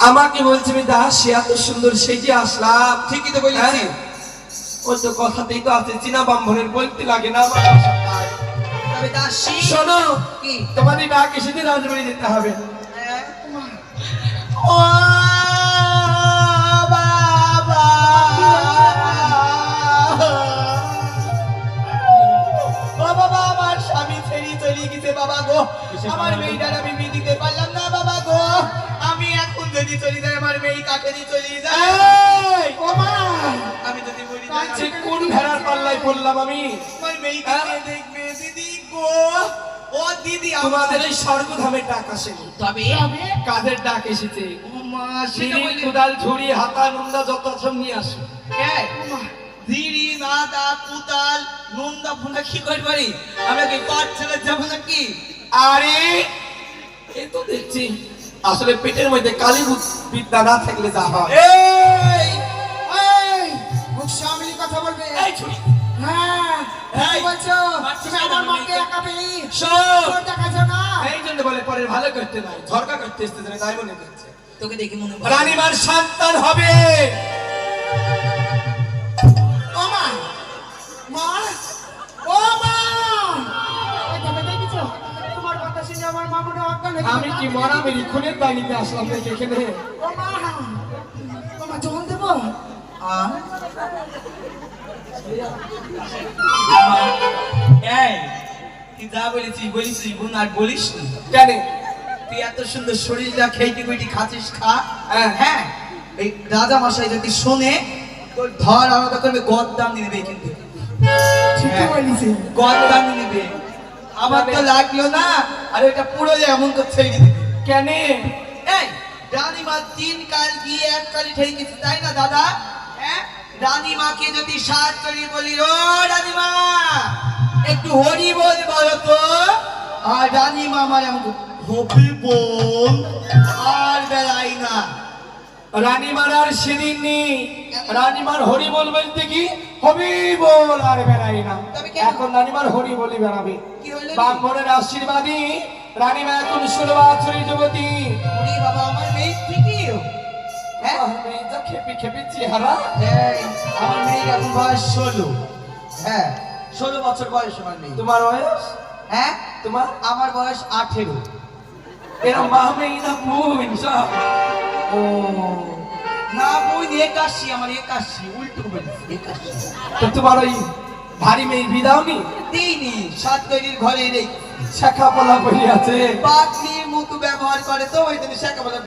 আমাকে বলছে দাস সে এত সুন্দর সেজে আসলাম। ঠিকই তো বলেছি। ওই তো কথাতেই তো আছে চীনা ব্রাহ্মণের বলতে লাগে না। তবে দাসী শোনো কি তোমাদের ডাক এসেছে রাজবাড়ি যেতে হবে। ও বাবা ও বাবা আমার স্বামী ছেড়ে চলে গেছে বাবা গো। আমার মেয়েটার আমি বিয়ে দিতে পারলাম না বাবা গো। আমি এখন যদি চলে যাই আমার মেয়ে কাকে দিয়ে চলে যায়। ও মা আমি যদি বলি যে কোন ভেড়ার পাল্লায় পড়লাম আমি। আমার মেয়েকে দেখবে দিদি গো। ও দিদি তোমাদের এই স্বর্গধামের ডাক আসেনি, তবে কাদের ডাক এসেছে? ও মা সেটা সিঁড়ি, বলি কোদাল, ঝুড়ি, হাতা, নোন্দা যত সব নিয়ে আসো। ধীরি নাদা কুতাল নন্দা ফুন্দা কি করে পারি আমরা কি পাট ছেড়ে যাবো নাকি? আরে এ তো দেখছি আসলে পেটের মধ্যে কালী বিদ্যা না থাকলে যা হয়। এই এই মুখ সামলি কথা বলবে। এই ছুরি হ্যাঁ এই কি বলছো? বাচ্চা তুমি আমার ছেলে মাকে মেয়ে। একা পেলি শোন তোর দেখাছো না। এই জন্য বলে পরে ভালো করতে নাই ঝরকা করতে এসেছে না তাই মনে করছে তোকে দেখি মনে রানীমার সন্তান হবে। ও মা মা ও মা এই তুমি দেখছো তোমার কথা শুনে আমার মা মনে অজ্ঞান হয়ে আমি কি মরা মেরি খুনের দাঁড়িতে আসলাম দেখে এখানে। ও মা ও মা জল দেব এই তুই যা বলেছিস বলিস বোন আর বলিস নি কেন? তুই এত সুন্দর শরীরটা খেইটি কুইটি খাচ্ছিস খা। হ্যাঁ। হ্যাঁ এই রাজা মশাই যদি শোনে তোর ধর আলাদা করবে গদ্দাম নিবে কিন্তু ঠিকই বলিস। গদ্দাম নিবে। আমার তো লাগলো না আর এটা পুরো এমন করছে এই দিদি। কেন? এই রানীমা 3 কাল গিয়ে 1 কালি ঠেই গেছে তাই না দাদা? হ্যাঁ রানীমাকে যদি 7 কালি বলি ও রানীমা একটু হরি বল বলো তো। আর রানীমা আমার এমন হবি বল আর বেলাই না। রানীমার আর সেদিন নেই। রানীমার হরি বল বলতে কি হবি বল আর বেড়াই না। তবে কেন? এখন রানীমার হরি বলি বেড়াবে। কি হলো? ব্রাহ্মণের আশীর্বাদী রানীমা এখন 16 বছরের যুবতী। ওরে বাবা আমার মেয়ে ঠিকই। হ্যাঁ মেয়ে যা খেপি খেপি চেহারা। এই আমার মেয়ের এখন বয়স 16। হ্যাঁ 16 বছর বয়স আমার মেয়ে। তোমার বয়স? হ্যাঁ তোমার? আমার বয়স 18। এরা মা মেয়ে না বোন সব? ও না বোন 81 আমার 81 উল্টো বলেছি 81। তো তোমার ওই ভারী মেয়ে বিদাওনি? দিইনি 7 তৈরির ঘরে রেখে শাখা পলা বলি আছে। পাগলির মতো ব্যবহার করে তো ওই জন্য শাখা বলা